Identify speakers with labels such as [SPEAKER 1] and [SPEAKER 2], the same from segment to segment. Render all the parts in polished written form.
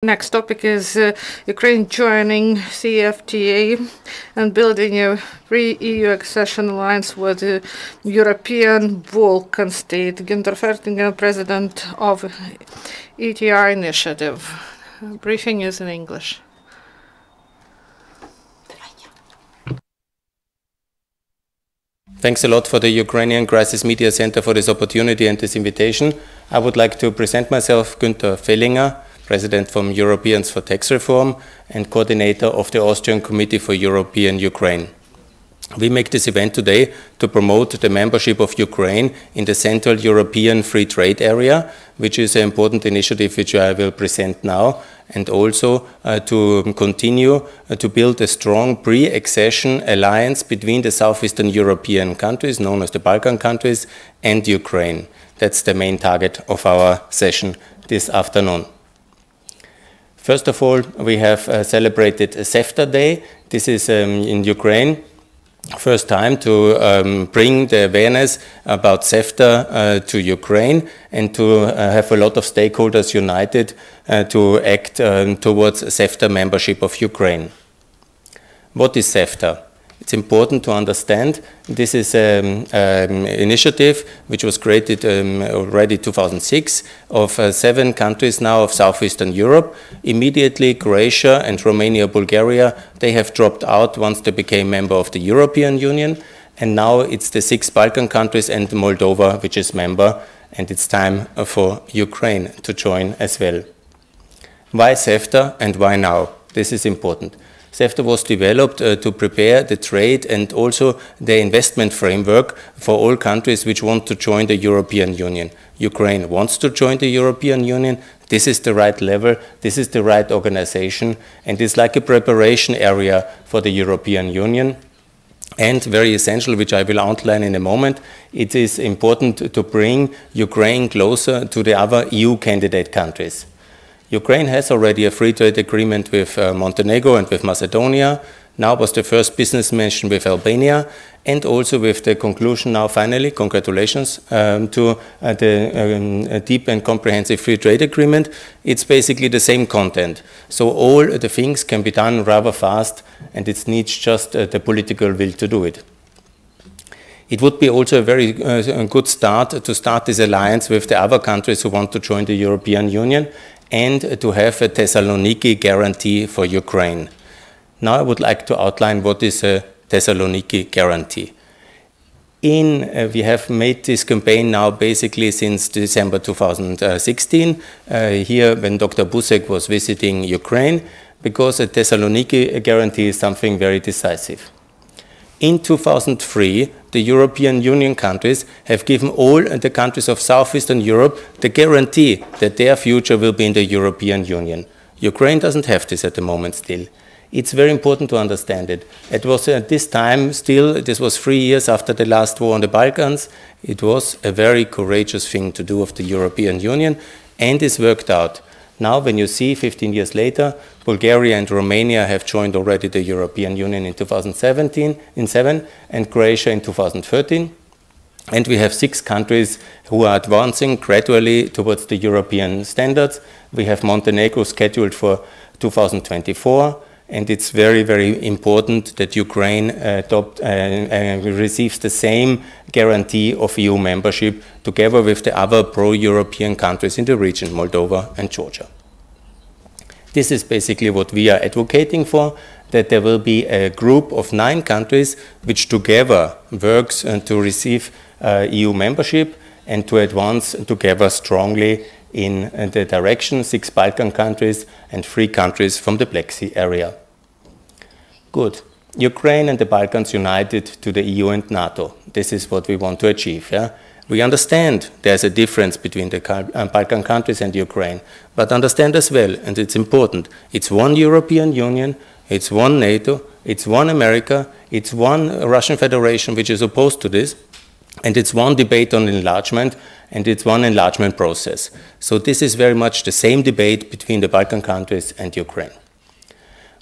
[SPEAKER 1] Next topic is Ukraine joining CEFTA and building a pre-EU accession alliance with the European Balkan state. Günther Fehlinger, president of ETR initiative. Briefing is in English.
[SPEAKER 2] Thanks a lot for the Ukrainian Crisis Media Center for this opportunity and this invitation. I would like to present myself, Günther Fehlinger, President from Europeans for Tax Reform and coordinator of the Austrian Committee for European Ukraine. We make this event today to promote the membership of Ukraine in the Central European Free Trade Area, which is an important initiative which I will present now, and also to continue to build a strong pre-accession alliance between the southeastern European countries, known as the Balkan countries, and Ukraine. That's the main target of our session this afternoon. First of all, we have celebrated CEFTA Day. This is in Ukraine. First time to bring the awareness about CEFTA to Ukraine and to have a lot of stakeholders united to act towards CEFTA membership of Ukraine. What is CEFTA? It's important to understand this is an initiative which was created already in 2006 of 7 countries now of southeastern Europe. Immediately Croatia and Romania, Bulgaria, they have dropped out once they became member of the European Union, and now it's the 6 Balkan countries and Moldova which is member, and it's time for Ukraine to join as well. Why CEFTA and why now? This is important. CEFTA was developed to prepare the trade and also the investment framework for all countries which want to join the European Union. Ukraine wants to join the European Union. This is the right level, this is the right organization, and it's like a preparation area for the European Union. And very essential, which I will outline in a moment, it is important to bring Ukraine closer to the other EU candidate countries. Ukraine has already a free trade agreement with Montenegro and with Macedonia. Now was the first business mission with Albania, and also with the conclusion now finally, congratulations, to the deep and comprehensive free trade agreement. It's basically the same content. So all the things can be done rather fast, and it needs just the political will to do it. It would be also a very good start to start this alliance with the other countries who want to join the European Union, and to have a Thessaloniki guarantee for Ukraine. Now I would like to outline what is a Thessaloniki guarantee. We have made this campaign now basically since December 2016, here when Dr. Buzek was visiting Ukraine, because a Thessaloniki guarantee is something very decisive. In 2003, the European Union countries have given all the countries of southeastern Europe the guarantee that their future will be in the European Union. Ukraine doesn't have this at the moment still. It's very important to understand it. It was at this time still, this was 3 years after the last war on the Balkans. It was a very courageous thing to do of the European Union, and it's worked out. Now, when you see 15 years later, Bulgaria and Romania have joined already the European Union in 2007, and Croatia in 2013. And we have 6 countries who are advancing gradually towards the European standards. We have Montenegro scheduled for 2024, and it's very, very important that Ukraine receives the same guarantee of EU membership together with the other pro-European countries in the region, Moldova and Georgia. This is basically what we are advocating for, that there will be a group of 9 countries which together works to receive EU membership and to advance together strongly in the direction 6 Balkan countries and 3 countries from the Black Sea area. Good. Ukraine and the Balkans united to the EU and NATO. This is what we want to achieve. Yeah? We understand there's a difference between the Balkan countries and Ukraine, but understand as well, and it's important, it's one European Union, it's one NATO, it's one America, it's one Russian Federation which is opposed to this, and it's one debate on enlargement, and it's one enlargement process. So this is very much the same debate between the Balkan countries and Ukraine.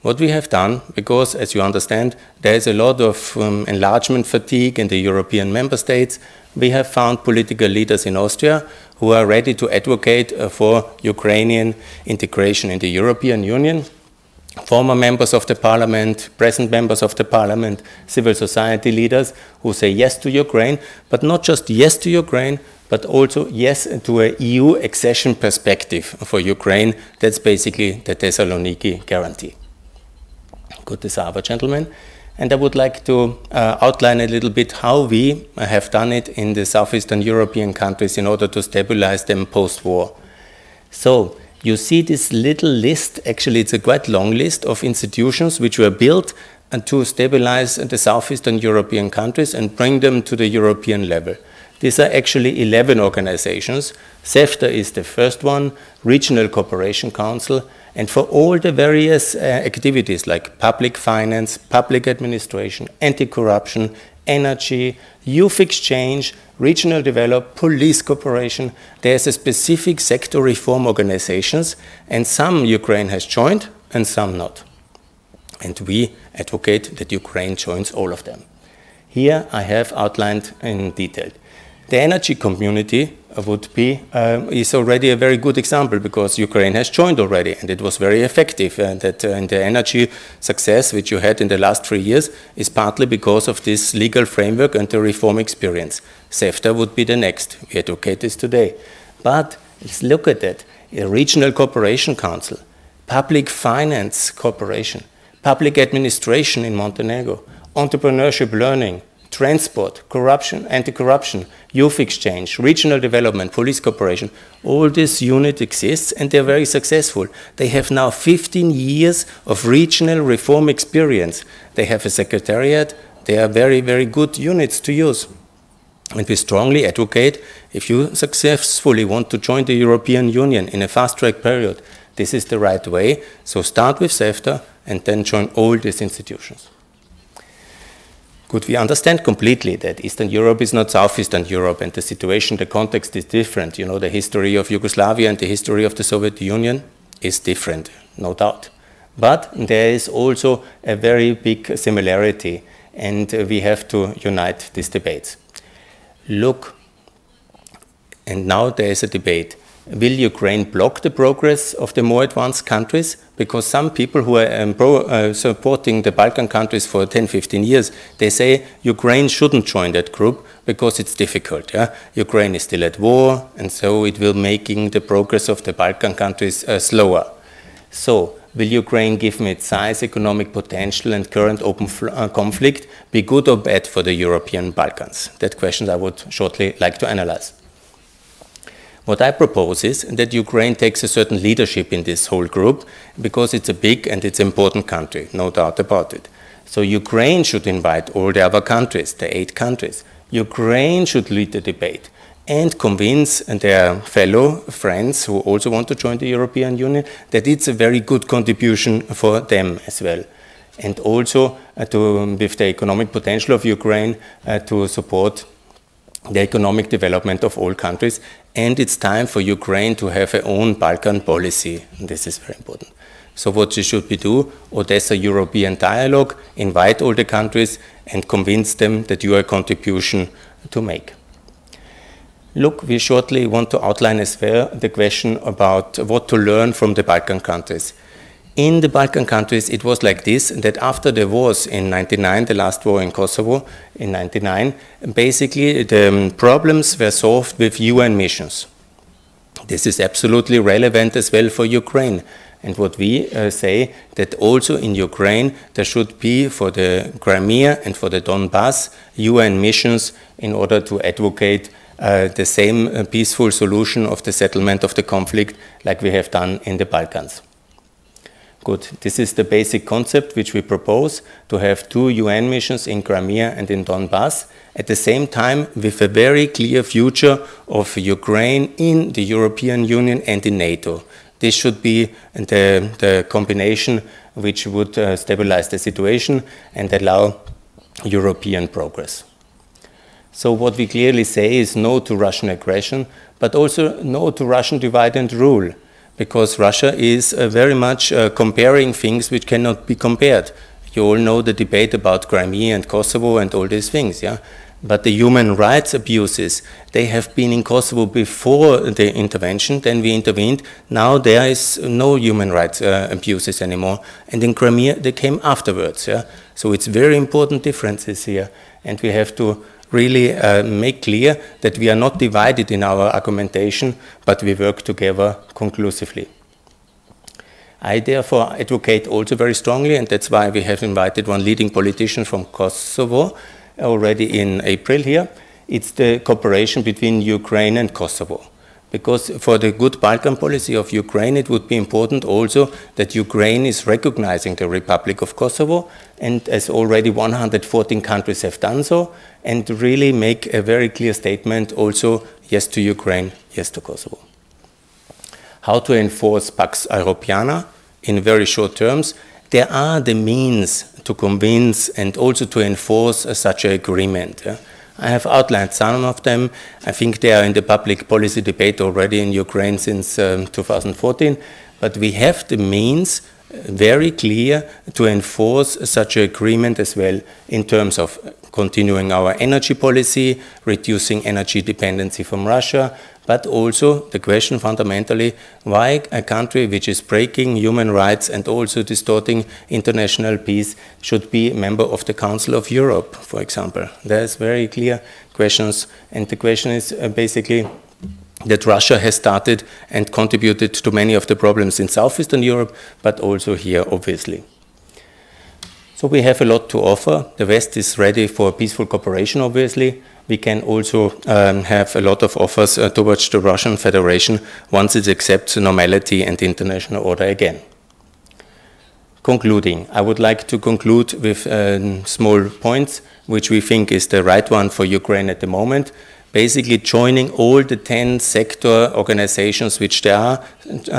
[SPEAKER 2] What we have done, because as you understand, there is a lot of enlargement fatigue in the European member states, we have found political leaders in Austria who are ready to advocate for Ukrainian integration in the European Union. Former members of the parliament, present members of the parliament, civil society leaders who say yes to Ukraine, but not just yes to Ukraine, but also yes to a EU accession perspective for Ukraine. That's basically the Thessaloniki guarantee. Good desire, gentlemen. And I would like to outline a little bit how we have done it in the southeastern European countries in order to stabilize them post-war. So, you see this little list, actually it's a quite long list of institutions which were built to stabilize the southeastern European countries and bring them to the European level. These are actually 11 organizations. CEFTA is the first one, Regional Cooperation Council, and for all the various activities like public finance, public administration, anti-corruption, energy, youth exchange, regional development, police cooperation, there's a specific sector reform organizations, and some Ukraine has joined and some not. And we advocate that Ukraine joins all of them. Here I have outlined in detail. The energy community is already a very good example because Ukraine has joined already and it was very effective. And that in the energy success which you had in the last 3 years is partly because of this legal framework and the reform experience. CEFTA would be the next. We advocate this today. But let's look at that. A regional cooperation council, public finance cooperation, public administration in Montenegro, entrepreneurship learning, transport, corruption, anti-corruption, youth exchange, regional development, police cooperation, all this unit exists and they're very successful. They have now 15 years of regional reform experience. They have a secretariat. They are very, very good units to use. And we strongly advocate, if you successfully want to join the European Union in a fast-track period, this is the right way. So start with CEFTA and then join all these institutions. Good, we understand completely that Eastern Europe is not Southeastern Europe and the situation, the context is different. You know, the history of Yugoslavia and the history of the Soviet Union is different, no doubt. But there is also a very big similarity and we have to unite these debates. Look, and now there is a debate. Will Ukraine block the progress of the more advanced countries? Because some people who are supporting the Balkan countries for 10, 15 years, they say Ukraine shouldn't join that group because it's difficult. Yeah? Ukraine is still at war, and so it will making the progress of the Balkan countries slower. So, will Ukraine, given its size, economic potential, and current open conflict, be good or bad for the European Balkans? That question I would shortly like to analyze. What I propose is that Ukraine takes a certain leadership in this whole group because it's a big and it's an important country, no doubt about it. So Ukraine should invite all the other countries, the 8 countries. Ukraine should lead the debate and convince their fellow friends who also want to join the European Union that it's a very good contribution for them as well. And also with the economic potential of Ukraine to support the economic development of all countries, and it's time for Ukraine to have her own Balkan policy. This is very important. So what should we do? Odessa European dialogue, invite all the countries and convince them that you are a contribution to make. Look, we shortly want to outline as well the question about what to learn from the Balkan countries. In the Balkan countries, it was like this, that after the wars in 99, the last war in Kosovo in 99, basically the problems were solved with UN missions. This is absolutely relevant as well for Ukraine. And what we say, that also in Ukraine, there should be for the Crimea and for the Donbass, UN missions in order to advocate the same peaceful solution of the settlement of the conflict like we have done in the Balkans. Good. This is the basic concept which we propose, to have 2 UN missions in Crimea and in Donbass, at the same time with a very clear future of Ukraine in the European Union and in NATO. This should be the combination which would stabilize the situation and allow European progress. So what we clearly say is no to Russian aggression, but also no to Russian divide and rule. because Russia is very much comparing things which cannot be compared. You all know the debate about Crimea and Kosovo and all these things, yeah? But the human rights abuses, they have been in Kosovo before the intervention, then we intervened. Now there is no human rights abuses anymore. And in Crimea, they came afterwards. Yeah? So it's very important differences here. And we have to really make clear that we are not divided in our argumentation, but we work together conclusively. I therefore advocate also very strongly, and that's why we have invited one leading politician from Kosovo, already in April here. It's the cooperation between Ukraine and Kosovo. Because for the good Balkan policy of Ukraine, it would be important also that Ukraine is recognizing the Republic of Kosovo, and as already 114 countries have done so, and to really make a very clear statement also, yes to Ukraine, yes to Kosovo. How to enforce Pax Europeana in very short terms? There are the means to convince and also to enforce such an agreement. I have outlined some of them. I think they are in the public policy debate already in Ukraine since 2014. But we have the means very clear to enforce such an agreement as well in terms of continuing our energy policy, reducing energy dependency from Russia, but also the question fundamentally why a country which is breaking human rights and also distorting international peace should be a member of the Council of Europe, for example. There's very clear questions, and the question is basically that Russia has started and contributed to many of the problems in Southeastern Europe, but also here, obviously. So we have a lot to offer. The West is ready for peaceful cooperation, obviously. We can also have a lot of offers towards the Russian Federation once it accepts normality and international order again. Concluding, I would like to conclude with small points, which we think is the right one for Ukraine at the moment. Basically joining all the 10 sector organizations which there are,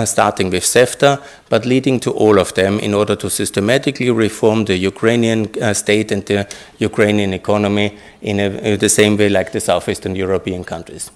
[SPEAKER 2] starting with CEFTA, but leading to all of them in order to systematically reform the Ukrainian state and the Ukrainian economy in the same way like the Southeastern European countries.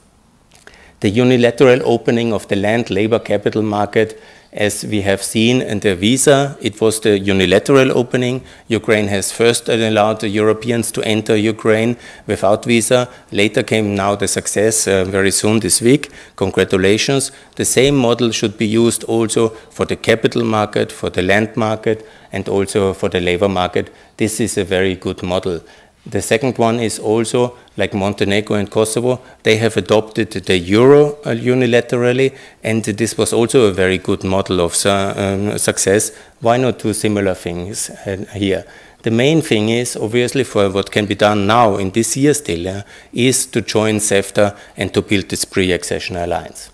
[SPEAKER 2] The unilateral opening of the land labor capital market, as we have seen in the visa, it was the unilateral opening. Ukraine has first allowed the Europeans to enter Ukraine without visa. Later came now the success very soon this week. Congratulations. The same model should be used also for the capital market, for the land market, and also for the labor market. This is a very good model. The second one is also, like Montenegro and Kosovo, they have adopted the euro unilaterally, and this was also a very good model of success. Why not do similar things here? The main thing is, obviously, for what can be done now in this year still, is to join CEFTA and to build this pre-accession alliance.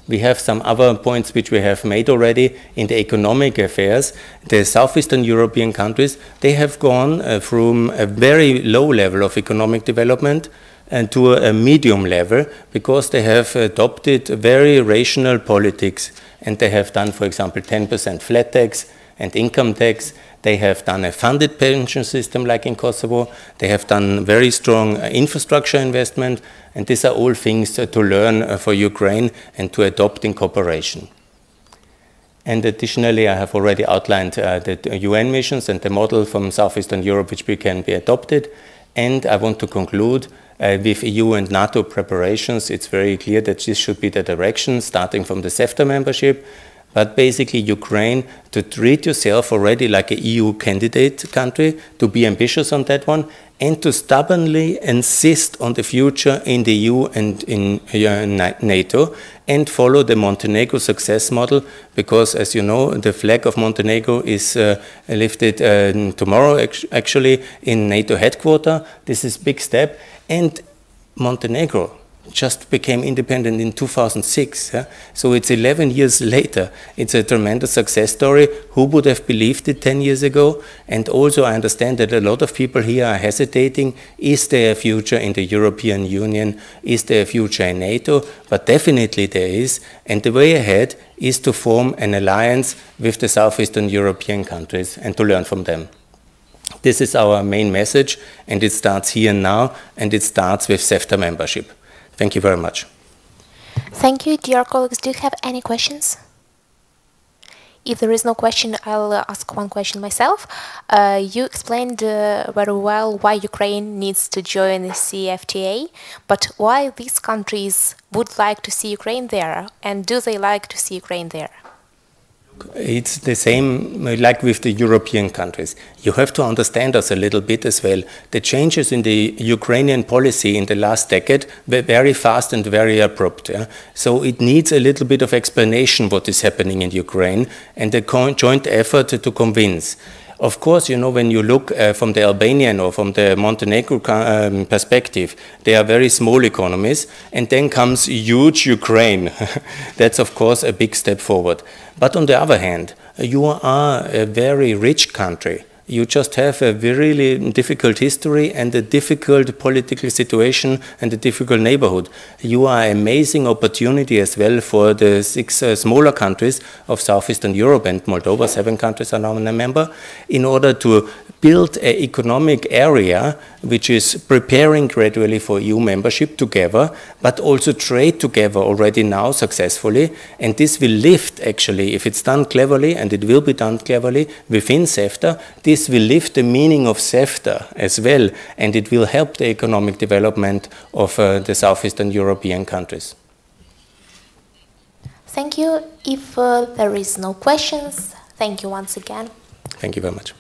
[SPEAKER 2] We have some other points which we have made already in the economic affairs. The Southeastern European countries, they have gone from a very low level of economic development and to a medium level because they have adopted very rational politics, and they have done, for example, 10% flat tax and income tax. They have done a funded pension system like in Kosovo. They have done very strong infrastructure investment, and these are all things to learn for Ukraine and to adopt in cooperation. And additionally, I have already outlined the UN missions and the model from Southeastern Europe which can be adopted. And I want to conclude with EU and NATO preparations. It's very clear that this should be the direction, starting from the CEFTA membership. But basically, Ukraine, to treat yourself already like an EU candidate country, to be ambitious on that one, and to stubbornly insist on the future in the EU and in NATO, and follow the Montenegro success model, because, as you know, the flag of Montenegro is lifted tomorrow, actually, in NATO headquarters. This is a big step. And Montenegro just became independent in 2006. So it's 11 years later. It's a tremendous success story. Who would have believed it 10 years ago? And also I understand that a lot of people here are hesitating. Is there a future in the European Union? Is there a future in NATO? But definitely there is. And the way ahead is to form an alliance with the Southeastern European countries and to learn from them. This is our main message, and it starts here and now, and it starts with CEFTA membership. Thank you very much.
[SPEAKER 3] Thank you, dear colleagues. Do you have any questions? If there is no question, I'll ask one question myself. You explained very well why Ukraine needs to join the CEFTA, but why these countries would like to see Ukraine there, and do they like to see Ukraine there?
[SPEAKER 2] It's the same like with the European countries. You have to understand us a little bit as well. The changes in the Ukrainian policy in the last decade were very fast and very abrupt. Yeah? So it needs a little bit of explanation what is happening in Ukraine and a joint effort to convince. Of course, you know, when you look from the Albanian or from the Montenegro perspective, they are very small economies, and then comes huge Ukraine. That's, of course, a big step forward. But on the other hand, you are a very rich country. You just have a really difficult history and a difficult political situation and a difficult neighborhood. You are an amazing opportunity as well for the 6 smaller countries of Southeastern Europe, and Moldova, 7 countries are now a member, in order to build an economic area which is preparing gradually for EU membership together, but also trade together already now successfully. And this will lift, actually, if it's done cleverly, and it will be done cleverly within CEFTA, this will lift the meaning of CEFTA as well, and it will help the economic development of the Southeastern European countries.
[SPEAKER 3] Thank you. If there is no questions, thank you once again.
[SPEAKER 2] Thank you very much.